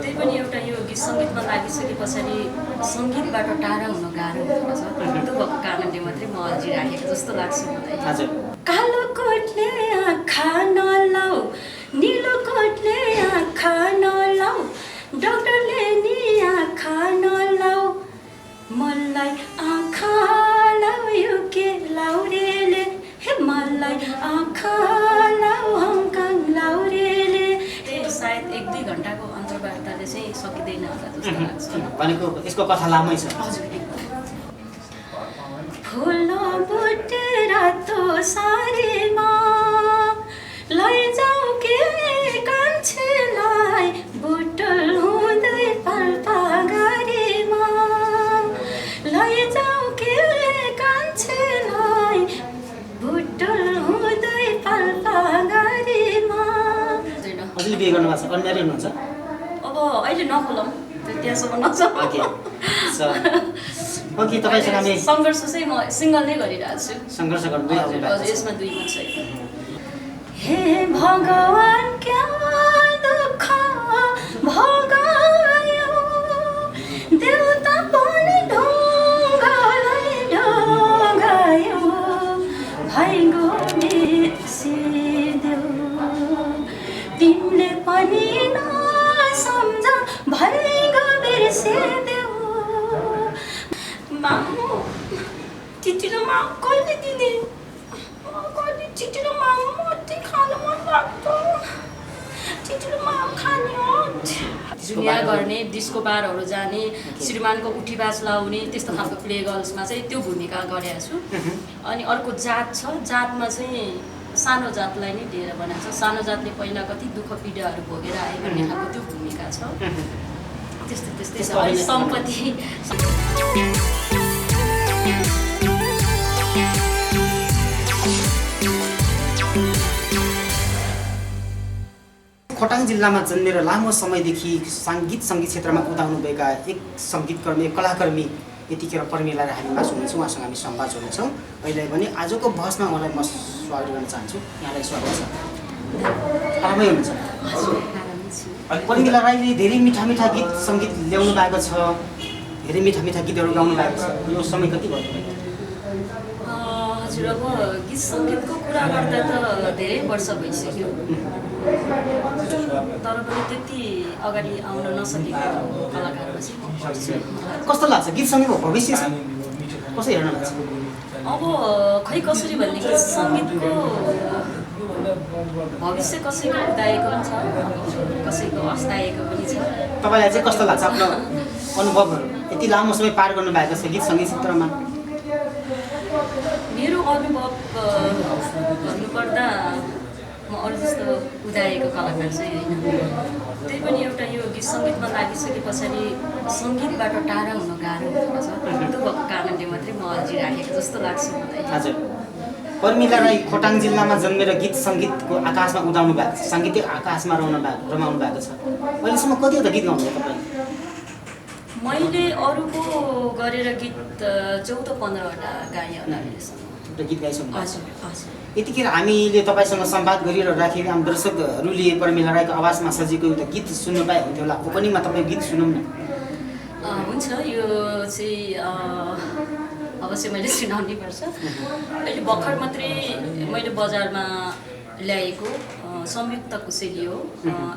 त्यही पनि एउटा यो गीत सङ्गीतमा लागिसके पछाडि सङ्गीतबाट टाढा हुन गाह्रो हुँदो रहेछ। त्यो भएको कारणले मात्रै म अल्झिराखेको जस्तो लाग्छ मलाई। हजुर। कालो कोटले आँखा नलाऊ, निलो कोटले आँखा नलाऊ, डाक्टरले नि आँखा नलाऊ, मलाई आँखा लाऊ यो के लाऊ रेले, हे मलाई आँखा लाऊ हङकङ लाऊ रेले। सायद 1-2 घन्टाको अन्तर्वार्ताले चाहिँ सकिँदैन होला जस्तो लाग्छ। भनेको यसको कथा लामै छ। हजुर एकदम। फुलो बुटे रातो सारीमा लैजाऊ के कान्छेलाई, बुटल हुँदै पाल्पा गाडीमा लैजाऊ के कान्छेलाई, बुटल हुँदै पाल्पा गाडीमा। हजुरले बिहे गर्नुभएको छ? अन्य हुनुहुन्छ? अब अहिले नखोलौँ, त्यहाँसम्म नजाउँ। ओके, तपाईँसँग हामी सङ्घर्ष चाहिँ म सिङ्गल नै गरिरहेको छु। सङ्घर्ष गर्दै आउनु भएको छ। यसमा 2 मात्र छैन। हे भगवान क्या दुःख भोगायो, देउता पनि ढुङ्गालाई ढोगायो, भइगो बिर्सिदेऊ, तिमीले पनि नसम्झ भइगो बिर्सिदेऊ। मामु चिठी र माम कहिले दिने? कहिले चिठी र माम मात्रै खान मन लाग्छ। चिठी र माम खाने हो। दुनिया गर्ने, डिस्को बारहरू जाने, श्रीमानको उठीबाज लाउने, त्यस्तो खालको प्ले गर्ल्समा चाहिँ त्यो भूमिका गरेको छु। अनि अर्को जात छ, जातमा चाहिँ सानो जातलाई नै लिएर बनाएको छ। सानो जातले पहिला कति दुःख पीडाहरू भोगेर आयो भन्ने खालको त्यो भूमिका छ। त्यस्तै छ। अनि सम्पत्ति खोटाङ जिल्लामा जन्मेर लामो समयदेखि सङ्गीत क्षेत्रमा उदाउनुभएका एक सङ्गीतकर्मी, एक कलाकर्मी यतिखेर पर्मिला र हामी माझ हुनुहुन्छ। उहाँसँग हामी संवाद जोड्नेछौँ। अहिले भने आजको बहसमा उहाँलाई म स्वागत गर्न चाहन्छु। यहाँलाई स्वागत छ। आरामै हुनुहुन्छ? पर्मिला राईले धेरै मिठा मिठा गीत सङ्गीत ल्याउनु भएको छ, धेरै मिठा मिठा गीतहरू गाउनु भएको छ। यो समय कति भयो? हजुर, अब गीत सङ्गीतको कुरा गर्दा त धेरै वर्ष भइसक्यो, तर पनि त्यति अगाडि आउन नसकेको कलाकारमा चाहिँ म पढ्छु। कस्तो लाग्छ गीत सङ्गीतको भविष्य कसरी हेर्न लाग्छ? अब खै कसरी भन्ने गीत सङ्गीतको भविष्य कसैको उदाएको पनि छ, कसैको अस्ताएको पनि छ। तपाईँलाई चाहिँ कस्तो लाग्छ आफ्नो अनुभवहरू? यति लामो समय पार गर्नुभएको छ गीत सङ्गीत क्षेत्रमा। मेरो अनुभव भन्नुपर्दा म अरू जस्तो उदाएको कलाकार चाहिँ होइन। त्यही पनि एउटा यो गीत सङ्गीतमा लागिसके पछाडि सङ्गीतबाट टाढा हुन गाह्रो हुँदो रहेछ। त्यो भएको कारणले मात्रै म अल्झिराखेको जस्तो लाग्छ मलाई। हजुर। पर्मिला राई खोटाङ जिल्लामा जन्मेर गीत सङ्गीतको आकाशमा उदाउनु भएको छ, साङ्गीतिक आकाशमा रमाउनु भएको छ। अहिलेसम्म कतिवटा गीत गाउनुभयो तपाईँ? मैले अरूको गरेर गीत 14-15वटा गाएँ होला अहिलेसम्म। गीत गाइसक्नु? हजुर हजुर। यतिखेर हामीले तपाईँसँग संवाद गरिरहँदाखेरि हामी दर्शकहरूले पर्मिला राईको आवाजमा सजिएको एउटा गीत सुन्नु पाए हुन्थ्यो होला। ओपनिङमा तपाईँ गीत सुनौँ न। हुन्छ, यो चाहिँ अवश्य मैले सुनाउनै पर्छ। अहिले भर्खर मात्रै मैले बजारमा ल्याएको संयुक्त कुशेली हो।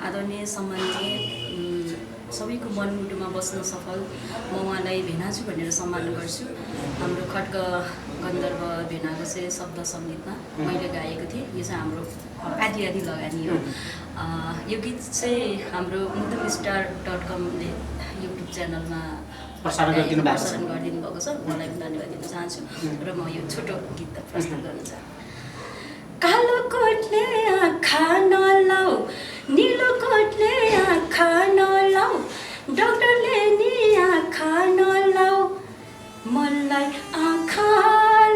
आदरणीय सम्माननीय सबैको मनमुटुमा बस्न सफल म उहाँलाई भेनाजु भनेर सम्मान गर्छु। हाम्रो खड्ग गन्धर्व भेनाको चाहिँ शब्द सङ्गीतमा मैले गाएको थिएँ। यो चाहिँ हाम्रो आदि लगानी हो। यो गीत चाहिँ हाम्रो mutumstar.comले युट्युब च्यानलमा प्रसारण गरिदिनु भएको छ। उहाँलाई पनि धन्यवाद दिन चाहन्छु र म यो छोटो गीत प्रस्तुत गर्न चाहन्छु। कालो कोटले आँखा नलाऊ, निलो कोटले आँखा नलाऊ, डाक्टरले नि आँखा नलाऊ, मलाई आँखा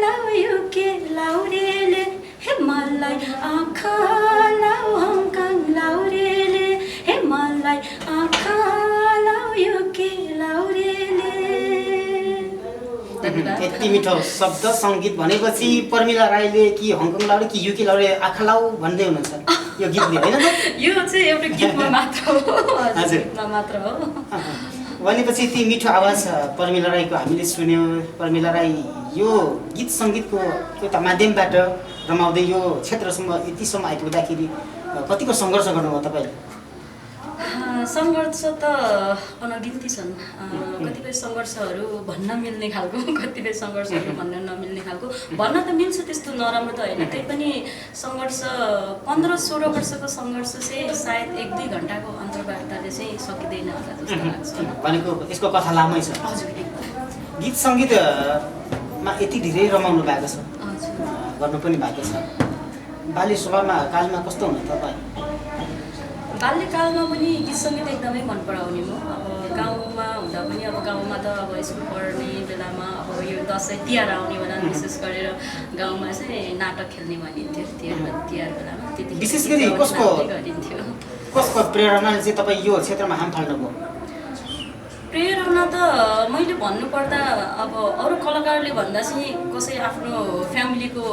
लाऊ यो के लाऊ रेले, हे मलाई आँखा लाऊ हङकङ लाऊ रेले, हे मलाई आँखा लाऊ यो के लाऊ रेले। यति मिठो शब्द सङ्गीत भनेपछि पर्मिला राईले कि हङकङ लाउरे कि युके लाउरे आँखा लाऊ भन्दै हुनुहुन्छ? यो गीतले होइन त? यो चाहिँ एउटा गीतमा मात्र हो। हजुर। गीतमा मात्र हो। भनेपछि ती मिठो आवाज प्रमिला राईको हामीले सुन्यौँ। प्रमिला राई यो गीत सङ्गीतको एउटा माध्यमबाट रमाउँदै यो क्षेत्रसम्म यतिसम्म आइपुग्दाखेरि कतिको सङ्घर्ष गर्नुभयो तपाईँले? सङ्घर्ष त अनगिन्ती छन्। कतिपय सङ्घर्षहरू भन्न मिल्ने खालको, कतिपय सङ्घर्षहरू भन्न नमिल्ने खालको। भन्न त मिल्छ, त्यस्तो नराम्रो त होइन। त्यही पनि सङ्घर्ष 15-16 वर्षको सङ्घर्ष चाहिँ सायद 1-2 घन्टाको अन्तर्वार्ताले चाहिँ सकिँदैन होला जस्तो लाग्छ। भनेको यसको कथा लामै छ। हजुर, गीत सङ्गीतमा यति धेरै रमाउनु भएको छ, हजुर। गर्नु पनि भएको छ। बाल्य सभामा कालमा कस्तो हुनु तपाईँ? बाल्यकालमा पनि गीत सङ्गीत एकदमै मन पराउने म। अब गाउँमा हुँदा पनि अब गाउँमा त अब स्कुल पढ्ने बेलामा अब यो दसैँ तिहार आउने बेला विशेष गरेर गाउँमा चाहिँ नाटक खेल्ने भनिन्थ्यो। तिहार बेलामा त्यतिखेर विशेष गरी कसको गरिन्थ्यो। प्रेरणाले चाहिँ तपाईँ यो क्षेत्रमा हाम फाल्नुभयो? प्रेरणा त मैले भन्नुपर्दा अब अरू कलाकारले भन्दा चाहिँ कसै आफ्नो फ्यामिलीको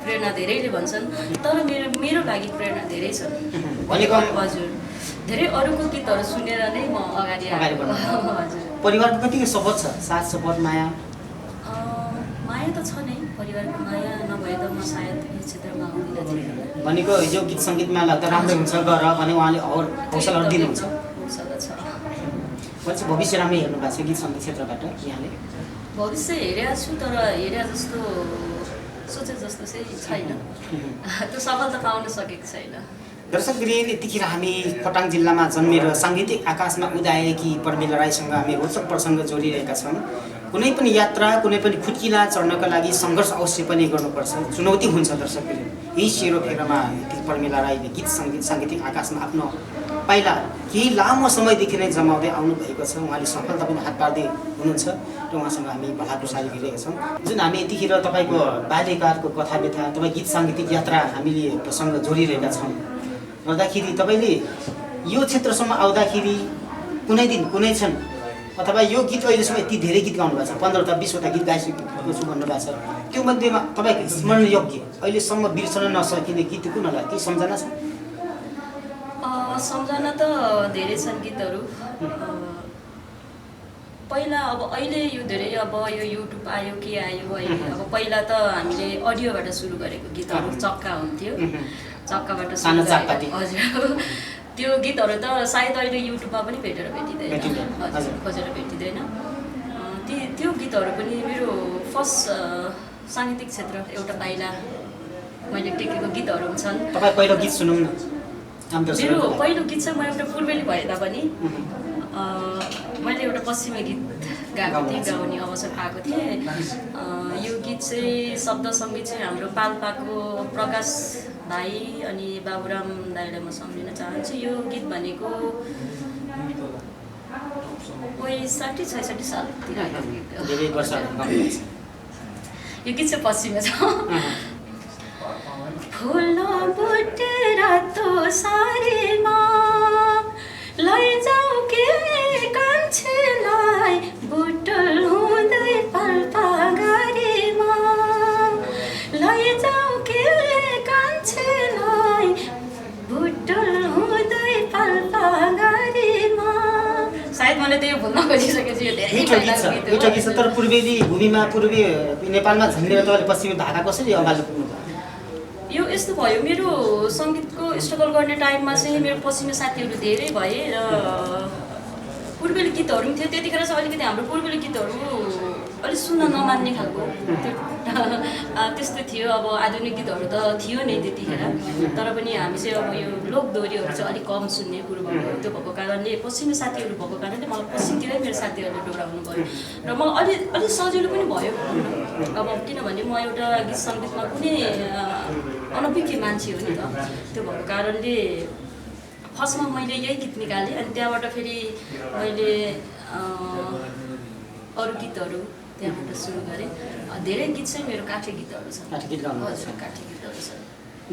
प्रेरणा धेरैले भन्छन्, तर मेरो लागि प्रेरणा धेरै छन्। हजुर, धेरै अरूको गीतहरू सुनेर नै म अगाडि आएको। हजुर। परिवारको कतिको सपोर्ट छ? साथ सपोर्ट, माया? माया त छ नै। परिवारको माया नभए त म सायद यो क्षेत्रमा आउँदिनँ थिएँ। भनेको हिजो गीत सङ्गीतमा लाग्दा राम्रो हुन्छ गर भने उहाँले हौसलाहरू दिनुहुन्छ। हौसला छ। भनेपछि भविष्य राम्रै हेर्नु भएको छ गीत सङ्गीत क्षेत्रबाट यहाँले? भविष्य हेरेको छु, तर हेरे जस्तो सोचे जस्तो चाहिँ छैन। त्यो सफलता पाउन सकेको छैन। दर्शकवृन्द, यतिखेर हामी खोटाङ जिल्लामा जन्मेर साङ्गीतिक आकाशमा उदाएकी प्रमिला राईसँग हामी रोचक प्रसङ्ग जोडिरहेका छौँ। कुनै पनि यात्रा, कुनै पनि खुट्किला चढ्नका लागि सङ्घर्ष अवश्य पनि गर्नुपर्छ, चुनौती हुन्छ। दर्शकवृन्द, यही सेरोफेरोमा प्रमिला राईले गीत सङ्गीत साङ्गीतिक आकाशमा आफ्नो पाइला केही लामो समयदेखि नै जमाउँदै आउनुभएको छ। उहाँले सफलता पनि हात पार्दै हुनुहुन्छ र उहाँसँग हामी भलाकुसारी गरिरहेका छौँ। जुन हामी यतिखेर तपाईँको बाल्यकालको कथा व्यथा, तपाईँ गीत साङ्गीतिक यात्रा हामीले प्रसङ्ग जोडिरहेका छौँ गर्दाखेरि तपाईँले यो क्षेत्रसम्म आउँदाखेरि कुनै दिन कुनै क्षण अथवा यो गीत अहिलेसम्म यति धेरै गीत गाउनु भएको छ, 15वटा 20वटा गीत गाइसकेको छु भन्नुभएको छ, त्यो मध्येमा तपाईँको स्मरणयोग्य अहिलेसम्म बिर्सन नसकिने गीत कुन होला? केही सम्झना छ? सम्झना त धेरै छन् गीतहरू। पहिला अब अहिले यो धेरै अब यो युट्युब आयो के आयो अहिले, अब पहिला त हामीले अडियोबाट सुरु गरेको गीतहरू चक्का हुन्थ्यो, चक्काबाट सुरु गरेको। हजुर, त्यो गीतहरू त सायद अहिले युट्युबमा पनि भेटिँदैन। हजुर, खोजेर भेटिँदैन। त्यो गीतहरू पनि मेरो फर्स्ट साङ्गीतिक क्षेत्र एउटा पाइला मैले टेकेको गीतहरू छन्। तपाईँ पहिलो गीत सुनौँ न। मेरो पहिलो गीत चाहिँ म एउटा पूर्वेली भए तापनि मैले एउटा पश्चिमे गीत गाएको थिएँ, गाउने अवसर पाएको थिएँ। यो गीत चाहिँ शब्द सङ्गीत चाहिँ हाम्रो पाल्पाको प्रकाश भाइ अनि बाबुराम दाइलाई म सम्झिन चाहन्छु। यो गीत भनेको 65-66 सालतिर यो गीत चाहिँ पश्चिमे छ। फुल्लो बुट्टे रातो सारीमा लैजाऊ के कान्छेलाई बुटल हुँदै पाल्पा गाडीमा लैजाऊ के कान्छेलाई बुटल हुँदै पाल्पा गाडीमा। सायद मैले त्यो भुल्न खोजिसकेको छु। यो धेरै मिठो गीत छ। तर पूर्वेली भूमिमा पूर्वी नेपालमा झन्डेर तपाईँले पश्चिमी भाका कसरी अगाडि पुग्नु? यो यस्तो भयो, मेरो सङ्गीतको स्ट्रगल गर्ने टाइममा चाहिँ मेरो पश्चिमे साथीहरू धेरै भए र पूर्वेली गीतहरू पनि थियो। त्यतिखेर चाहिँ अलिकति हाम्रो पूर्वेली गीतहरू अलिक सुन्न नमान्ने खालको त्यस्तो थियो। अब आधुनिक गीतहरू त थियो नै त्यतिखेर, तर पनि हामी चाहिँ अब यो लोकदोहोरीहरू चाहिँ अलिक कम सुन्ने पूर्वको त्यो भएको कारणले, पश्चिमे साथीहरू भएको कारणले मलाई पश्चिमतिरै मेरो साथीहरूले डोराउनु भयो र मलाई अलिक सजिलो पनि भयो। अब किनभने म एउटा गीत सङ्गीतमा कुनै अनभिज्ञ मान्छे हो नि त, त्यो भएको कारणले फर्स्टमा मैले यही गीत निकालेँ। अनि त्यहाँबाट फेरि मैले अरू गीतहरू त्यहाँबाट सुरु गरेँ। धेरै गीत चाहिँ मेरो काठे गीतहरू छन्। काठे गीत गाउनु? हजुर, काठे गीतहरू छन्।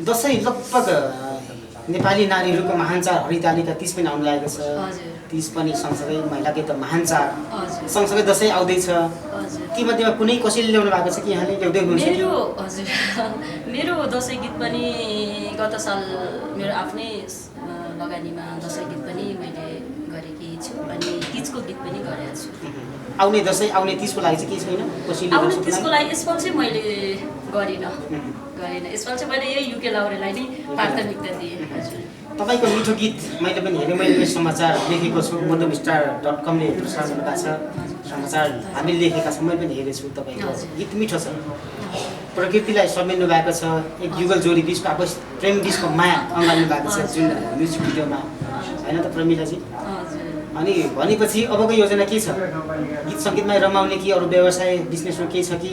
दसैँ लगभग नेपाली नारीहरूको महान चाड हरितालिका 30 पनि आउनु लागेको छ। हजुर, तीज पनि सँगसँगै महिलाको त महान चाड हजुर सँगसँगै दसैँ आउँदैछ हजुर तीमध्येमा कुनै कसैले ल्याउनु भएको छ कि यहाँले ल्याउँदै हुनुहुन्छ मेरो हजुर मेरो दसैँ गीत पनि गत साल मेरो आफ्नै लगानीमा दसैँ गीत पनि मैले गरेकी छु अनि तिजको गीत पनि गरेको छु आउने दसैँ आउने तीजको लागि चाहिँ के छैन कसैले आउने दसैँको तिजको लागि? लागि यसपालि चाहिँ मैले गरिनँ यसपालि चाहिँ मैले यही युके लाउरेलाई नै प्राथमिकता दिएँ हजुर तपाईँको मिठो गीत मैले पनि हेरेँ मैले यो समाचार लेखेको छु मधुमस्टार.com ले प्रसारण भएको छ समाचार हामीले लेखेका छौँ मैले पनि हेरेको छु तपाईँको गीत मिठो छ प्रकृतिलाई समेट्नु भएको छ एक युगल जोडी बिचको आपस प्रेम बिचको माया अँगाल्नु भएको छ जुन म्युजिक भिडियोमा होइन त प्रमिलाजी हजुर अनि भनेपछि अबको योजना के छ गीत सङ्गीतमा रमाउने कि अरू व्यवसाय बिजनेसमा केही छ कि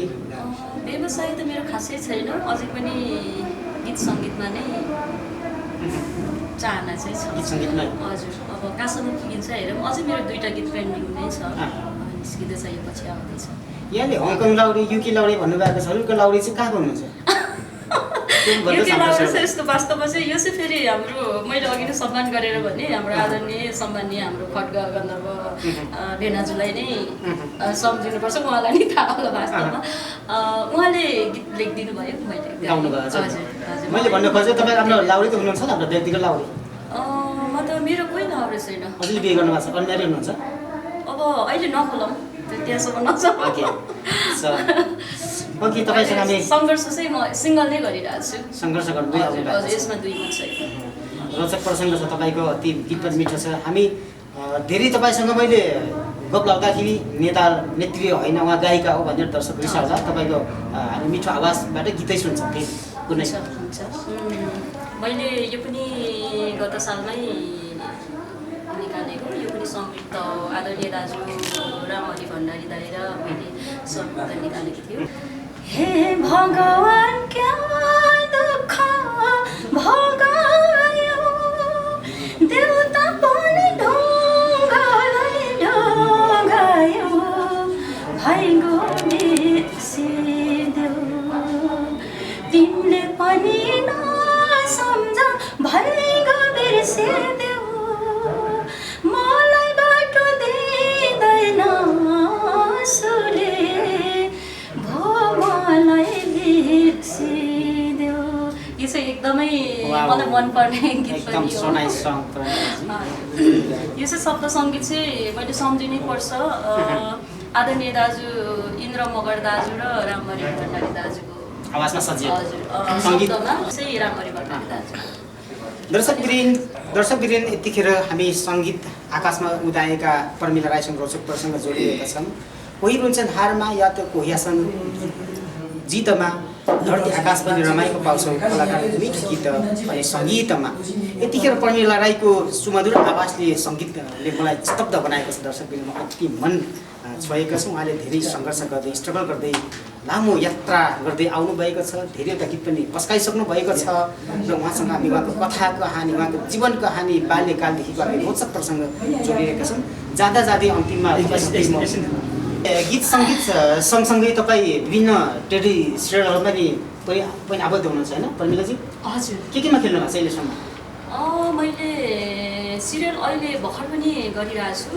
व्यवसाय त मेरो खासै छैन अझै पनि गीत सङ्गीतमा नै चाहना चाहिँ छ गीत सङ्गीतमा हजुर अब कहाँसम्म पुगिन्छ हेरौँ अझै मेरो 2टा गीत पेन्डिङ नै छ निस्किँदैछ यो पछि आउँदैछ यहाँले हङकङ लाउरे युके लाउरे भन्नुभएको छ अरूको लाउरे चाहिँ कहाँको हुनुहुन्छ युके लाउरे चाहिँ यस्तो वास्तवमा चाहिँ यो चाहिँ फेरि हाम्रो मैले अघि नै सम्मान गरेर भने हाम्रो आदरणीय सम्मानीय हाम्रो खड्गा गन्धर्व भेनाजुलाई नै सम्झिनुपर्छ उहाँलाई नै थाहा होला वास्तवमा उहाँले गीत लेखिदिनु भयो मैले गाउनु भएको छ हजुर हजुर मैले भन्नु खोजेँ तपाईँ आफ्नो लाउरे त हुनुहुन्छ हाम्रो व्यक्तिगत लाउरे म त मेरो कोही लाउरे छैन हजुरले बिहे गर्नुभएको छ अनम्यारिड हुनुहुन्छ अब अहिले नखोलौँ त्यहाँसम्म नजाउँ ओके ओके तपाईँसँग हामी सङ्घर्ष चाहिँ म सिङ्गल नै गरिरहेको छु सङ्घर्ष गर्दै आउनु हजुर भएको हजुर छ यसमा 2 मन छैन रोचक प्रसङ्ग छ तपाईँको अति गीत पनि मिठो छ हामी धेरै तपाईँसँग मैले गफ लाउँदाखेरि नेता नेत्री होइन उहाँ गायिका हो भनेर दर्शक रिसाउँदा तपाईँको हामी मिठो आवाजबाट गीतै सुन्छौँ फेरि कुनै हुन्छ मैले यो पनि गत सालमै निकालेको यो पनि संयुक्त आदरणीय दाजु रामहरि भण्डारी दाइ र मैले संयुक्त निकालेको थियो हे भगवान क्या दुःख भगायो देउता पनि ढुङ्गालाई ढुङ्गायो भाइको बिर्सिदेऊ तिमीले पनि नसम्झ भाइको बिर्सिदेऊ मलाई बाटो दिँदैन आँसुले भो मलाई बिर्सिदेऊ यो चाहिँ एकदमै मलाई मनपर्ने गीत एकदम पनि हो सोनाइ सङ यो चाहिँ शब्द सङ्गीत चाहिँ मैले सम्झिनै पर्छ आदरणीय दाजु इन्द्र मगर दाजु र रामहरि भण्डारी दाजुको आवाजमा सजिलो हजुर सङ्गीत शब्दमा चाहिँ रामहरि भण्डारी दाजु दर्शकवृन्द यतिखेर हामी सङ्गीत आकाशमा उदाएका प्रमिला राईसँग रोचक प्रसङ्ग जोडिरहेका छौँ कोही रुन्छन् हारमा या त कोही आछन् जितमा धरती आकाश पनि रमाइलो पाउँछौँ कलाकार मिठो गीत अनि सङ्गीतमा यतिखेर प्रमिला राईको सुमधुर आवाजले सङ्गीतले मलाई स्तब्ध बनाएको छ दर्शकवृन्दमा अति मन छोएको छ उहाँले धेरै सङ्घर्ष गर्दै स्ट्रगल गर्दै लामो यात्रा गर्दै आउनुभएको छ धेरैवटा गीत पनि पस्काइसक्नु भएको छ र उहाँसँग हामी उहाँको कथा कहानी उहाँको जीवन कहानी बाल्यकालदेखिको हामी रोचक प्रसङ्ग जोडिरहेका छौँ जाँदा जाँदै अन्तिममा गीत सङ्गीत सँगसँगै तपाईँ विभिन्न टेली सिरियलहरूमा पनि आबद्ध हुनुहुन्छ होइन प्रमिलाजी हजुर केमा खेल्नु भएको छ अहिलेसम्म मैले सिरियल अहिले भर्खर पनि गरिरहेको छु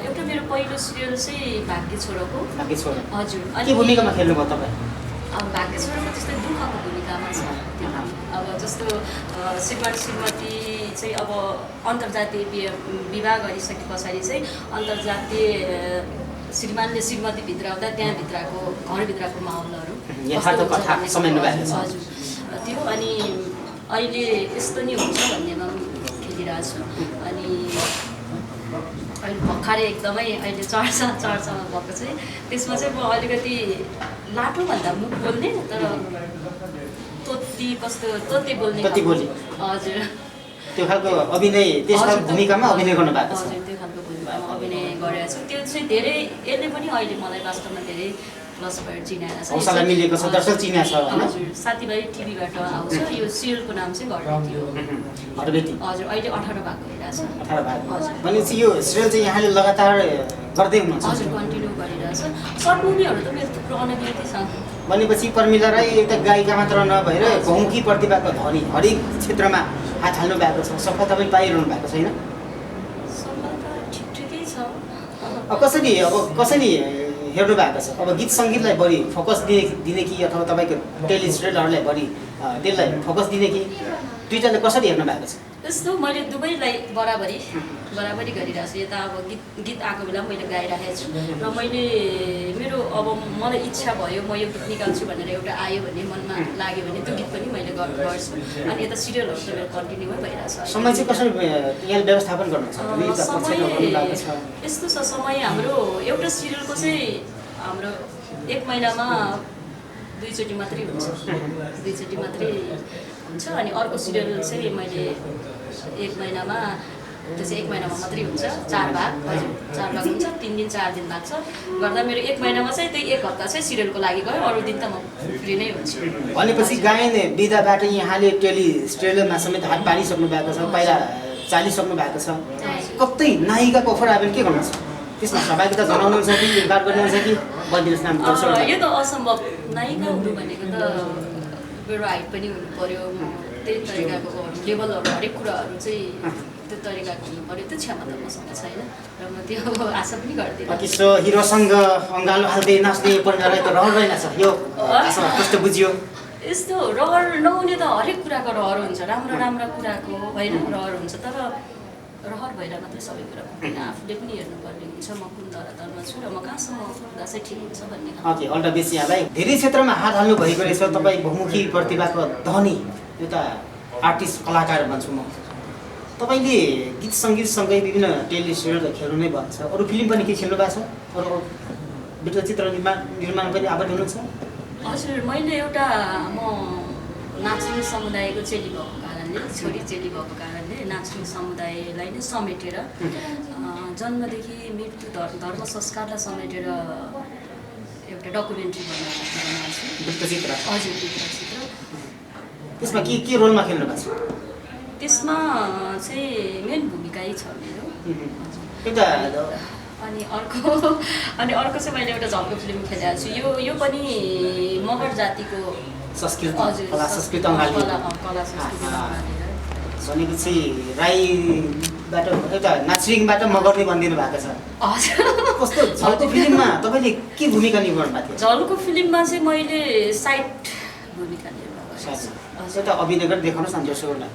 एउटा मेरो पहिलो सिरियल चाहिँ भाग्य छोराको भाग्य छोरा हजुर के भूमिकामा खेल्नुभयो तपाईँ अब भाग्य छोराको त्यस्तै दुःखको भूमिकामा छ त्यो अब जस्तो श्रीमान श्रीमती चाहिँ अब अन्तर्जातीय विवाह गरिसके पछाडि चाहिँ अन्तर्जातीय श्रीमानले श्रीमती भित्र आउँदा त्यहाँभित्रको घरभित्रको माहौलहरू हजुर त्यो अनि अहिले यस्तो नि हुन्छ भन्नेमा खेलिरहेको छु अनि अहिले भर्खरै एकदमै अहिले चर्चामा भएको चाहिँ त्यसमा चाहिँ म अलिकति लाटोभन्दा मुख बोल्ने तर तोती बोल्ने हजुर त्यो खालको अभिनय त्यस खालको भूमिकामा अभिनय गर्नु भएको छ हजुर त्यो खालको भूमिकामा अभिनय गरेको छु त्यो चाहिँ धेरै यसले पनि अहिले मलाई वास्तवमा धेरै प्लस पोइन्ट चिनाएको छ हौसला मिलेको छ दर्शक चिनाएको छ हजुर साथीभाइ टिभीबाट आउँछ यो सिरियलको नाम चाहिँ घरबेटी हो घरबेटी हजुर अहिले 18 भाग भइरहेछ 18 भाग भनेपछि यो सिरियल चाहिँ यहाँले लगातार गर्दै हुनुहुन्छ हजुर कन्टिन्यू गरिरहेछ सर्ट मुभीहरू त मेरो थुप्रो अनुभूति छ भनेपछि प्रमिला राई एउटा गायिका मात्र नभएर बहुमुखी प्रतिभाको धनी हरेक क्षेत्रमा हात हाल्नु भएको छ सफलता पनि पाइरहनु भएको छैन सफलता कसरी हेर्नु भएको छ अब गीत सङ्गीतलाई बढी फोकस दिने कि अथवा तपाईँको टेलिसिरियलहरूलाई बढी त्यसलाई फोकस दिने कि दुईटाले कसरी हेर्नु भएको छ? यस्तो मैले दुवैलाई बराबरी गरिरहेको छु। यता अब गीत आएको बेला मैले गाइरहेको छु र मैले मेरो अब मलाई इच्छा भयो म यो गीत निकाल्छु भनेर एउटा आयो भने मनमा लाग्यो भने त्यो गीत पनि मैले गर्छु। अनि यता सिरियलहरू त मेरो कन्टिन्यू भइरहेको छ। समय चाहिँ कसरी यहाँले व्यवस्थापन गर्नुहुन्छ? यस्तो छ समय हाम्रो एउटा सिरियलको चाहिँ हाम्रो 1 महिनामा 2 चोटि मात्रै हुन्छ। 2 चोटि मात्रै हुन्छ अनि अर्को सिरियल चाहिँ मैले 1 महिनामा त्यो चाहिँ 1 महिनामा मात्रै हुन्छ। 4 भाग हजुर 4 भाग हुन्छ। 3 दिन 4 दिन लाग्छ गर्दा मेरो 1 महिनामा चाहिँ त्यही 1 हप्ता चाहिँ सिरियलको लागि गयो। अरू दिन त म फ्री नै हुन्छु। भनेपछि गायन विधाबाट यहाँले टेलिसिरियलमा समेत हात पारिसक्नु भएको छ, पहिला चालिसक्नु भएको छ। कतै नायिकाको अफर आयो भने के गर्नुहुन्छ? त्यसमा सहभागिता जनाउनुहुन्छ कि बात गर्नुहुन्छ कि बन्दिनुहोस् नाम दर्शकलाई? यो त असम्भव। नायिका हुनु भनेको त मेरो हाइट पनि हुनु पर्यो, त्यही तरिकाको लेभलहरू हरेक कुराहरू चाहिँ त्यो तरिकाको हुनु पर्यो। त्यो क्षमता मसँग छैन र म त्यो आशा पनि गर्दिनँ। किशो हिरोसँग अङ्गालो हाल्दै नाच्ने परिणामलाई त रहर रहेनछ यो कस्तो बुझियो? यस्तो रहर नहुने त हरेक कुराको रहर हुन्छ। राम्रो कुराको होइन रहर हुन्छ, तर रहर भएर मात्रै सबै कुरा पुग्दैन। आफूले पनि हेर्नुपर्ने हुन्छ म कुन धरातलमा छु र म कहाँसम्म पुग्दा चाहिँ ठिक हुन्छ भन्ने। ओके, अल द बेस्ट यहाँलाई। धेरै क्षेत्रमा हात हाल्नु भएको रहेछ तपाईँ, बहुमुखी प्रतिभाको धनी एउटा आर्टिस्ट कलाकार भन्छु म। तपाईँले गीत सङ्गीतसँगै विभिन्न टेलिसिरियल खेल्नु नै भएको छ, अरू फिल्म पनि के खेल्नु भएको छ? अरू वृत्तचित्र निर्माण पनि आबद्ध हुनुहुन्छ? हजुर, मैले एउटा म नाच्ने समुदायको चेली भएको कारणले, छोरी चेली भएको कारणले नाच्ने समुदायलाई नै समेटेर जन्मदेखि मृत्यु धर्म संस्कारलाई समेटेर एउटा डकुमेन्ट्री बनाएको छु। वृत्तचित्र? हजुर, वृत्तचित्र। त्यसमा के रोलमा खेल्नु भएको छ? त्यसमा चाहिँ मेन भूमिकै छ मेरो। अनि अर्को चाहिँ मैले एउटा झल्को फिल्म खेलेको छु। यो पनि मगर जातिको संस्कृति कला संस्कृति भनेपछि राईबाट एउटा नाच्रिङबाट मगर्ने भनिदिनु भएको छ। हजुर। कस्तो झल्को फिल्ममा तपाईँले के भूमिका निभाउनु भएको थियो? झल्को फिल्ममा चाहिँ मैले साइड भूमिका निर्वाह गरेको छु। एउटा अभिनय गरेर देखाउनुहोस् न दर्शकहरूलाई।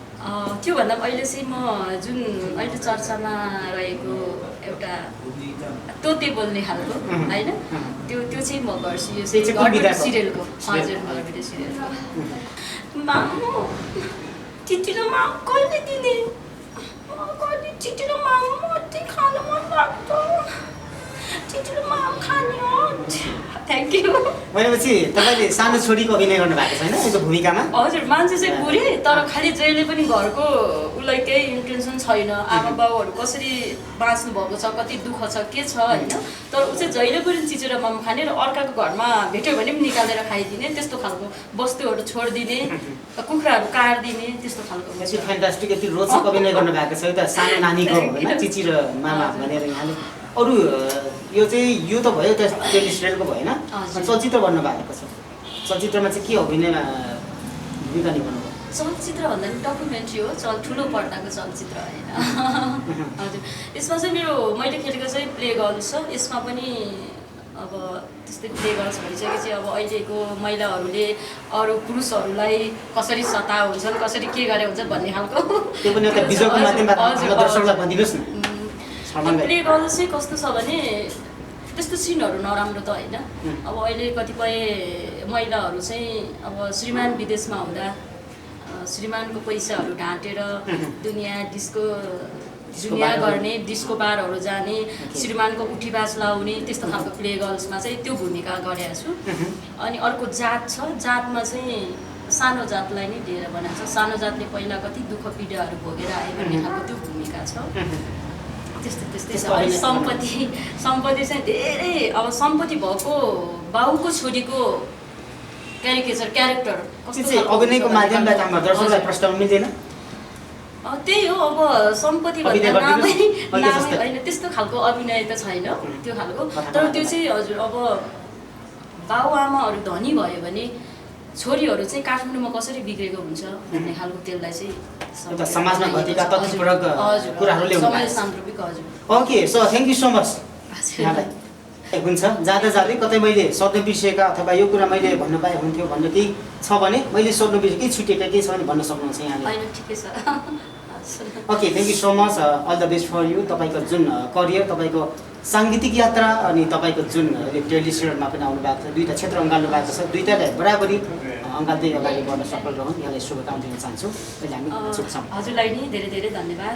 त्योभन्दा अहिले चाहिँ म जुन अहिले चर्चामा रहेको एउटा तोते बोल्ने खालको होइन त्यो चाहिँ म गर्छु। यो चाहिँ गडबडी सिरियलको। हजुर, गडबडी सिरियलको। मामु चिठी र माम कहिले दिने? कहिले चिठी र माम मात्रै खान मन लाग्छ। चिठी र माम खाने हो। Thank you. भनेपछि तपाईँले सानो छोरीको अभिनय गर्नु भएको छैन यो भूमिकामा? हजुर, मान्छे चाहिँ बुढी तर खालि जहिले पनि घरको उसलाई केही इन्टेन्सन छैन। आमा बाउहरू कसरी बाँच्नु भएको छ, कति दुःख छ, के छ होइन, तर ऊ चाहिँ जहिले पनि चिचेर माम खाने र अर्काको घरमा भेट्यो भने पनि निकालेर खाइदिने, त्यस्तो खालको वस्तुहरू छोडिदिने, कुखुराहरू काटिदिने, त्यस्तो खालको। फ्यान्टास्टिक, यति रोचक अभिनय गर्नु भएको छ एउटा सानो नानीको होइन, चिची र मामा भनेर यहाँले। अरू यो चाहिँ यो त भयो त टेलिसिरियलको भएन, चलचित्र बन्नु भएको छ। चलचित्रमा चाहिँ के अभिनयमा भूमिका निभाउनु भयो? चलचित्र भन्दा पनि डकुमेन्ट्री हो, ठुलो पर्दाको चलचित्र होइन। हजुर, यसमा चाहिँ मैले खेलेको चाहिँ प्ले गर्ल्स छ। यसमा पनि अब त्यस्तै प्ले गर्ल्स भनिसकेपछि अब अहिलेको महिलाहरूले अरू पुरुषहरूलाई कसरी सता हुन्छन्, कसरी के गरे हुन्छ भन्ने खालको त्यो पनि एउटा भिजुअलको माध्यमबाट दर्शकलाई भनिदिनुहोस् न। प्ले गर्ल्स चाहिँ कस्तो छ भने त्यस्तो सिनहरू नराम्रो त होइन। अब अहिले कतिपय महिलाहरू चाहिँ अब श्रीमान विदेशमा हुँदा श्रीमानको पैसाहरू ढाँटेर दुनियाँ गर्ने, डिस्को बारहरू जाने, श्रीमानको उठीबाज लाउने, त्यस्तो खालको प्ले गर्ल्समा चाहिँ त्यो भूमिका गरेको छु। अनि अर्को जात छ, जातमा चाहिँ सानो जातलाई नै लिएर बनाएको छ। सानो जातले पहिला कति दुःख पीडाहरू भोगेर आयो भन्ने खालको त्यो भूमिका छ। त्यस्तै छ। अनि सम्पत्ति चाहिँ धेरै अब सम्पत्ति भएको बाउको छोरीको क्यारेक्टर अभिनयको माध्यमबाट हाम्रो दर्शकलाई प्रस्ताव मिल्दैन। त्यही हो, अब सम्पत्ति भन्दा नामै होइन, त्यस्तो खालको अभिनय त छैन त्यो खालको। तर त्यो चाहिँ हजुर अब बाउआमाहरू धनी भयो भने छोरीहरू चाहिँ काठमाडौँमा कसरी बिग्रेको हुन्छ भन्ने खालको त्यसलाई चाहिँ समाजमा घटेका तथ्यपरक कुराहरू ल्याउनु। समाज सान्दर्भिक। हजुर। Okay, so thank you so much हजुर। यहाँलाई ए हुन्छ जाँदा जाँदै कतै मैले सोध्न बिर्सेका अथवा यो कुरा मैले भन्न पाए हुन्थ्यो भन्ने केही छ भने मैले सोध्न बिर्सेँ केही छुटेका केही छ भने भन्न सक्नुहुन्छ यहाँले होइन ठिकै छ हजुर। Okay thank you so much all the best for you तपाईँको जुन करियर तपाईँको साङ्गीतिक यात्रा अनि तपाईँको जुन टेलिसिरियलमा पनि आउनु भएको छ दुईवटा क्षेत्र अँगाल्नु भएको छ दुईवटालाई बराबरी अँगाल्दै अगाडि बढ्न सफल रहन् यहाँलाई शुभकामना दिन चाहन्छु अहिले हामी छुट्छौँ हजुरलाई नि धेरै धेरै धन्यवाद।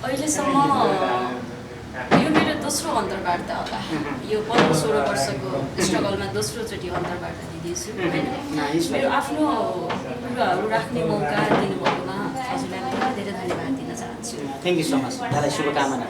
अहिलेसम्म यो मेरो दोस्रो अन्तर्वार्ता होला, यो 15-16 वर्षको स्ट्रगलमा दोस्रोचोटि अन्तर्वार्ता दिँदैछु होइन। Nice. मेरो आफ्नो कुराहरू राख्ने मौका दिनुभएकोमा हजुरलाई धेरै धेरै धन्यवाद दिन चाहन्छु। थ्याङ्क यू सो मच यहाँलाई शुभकामना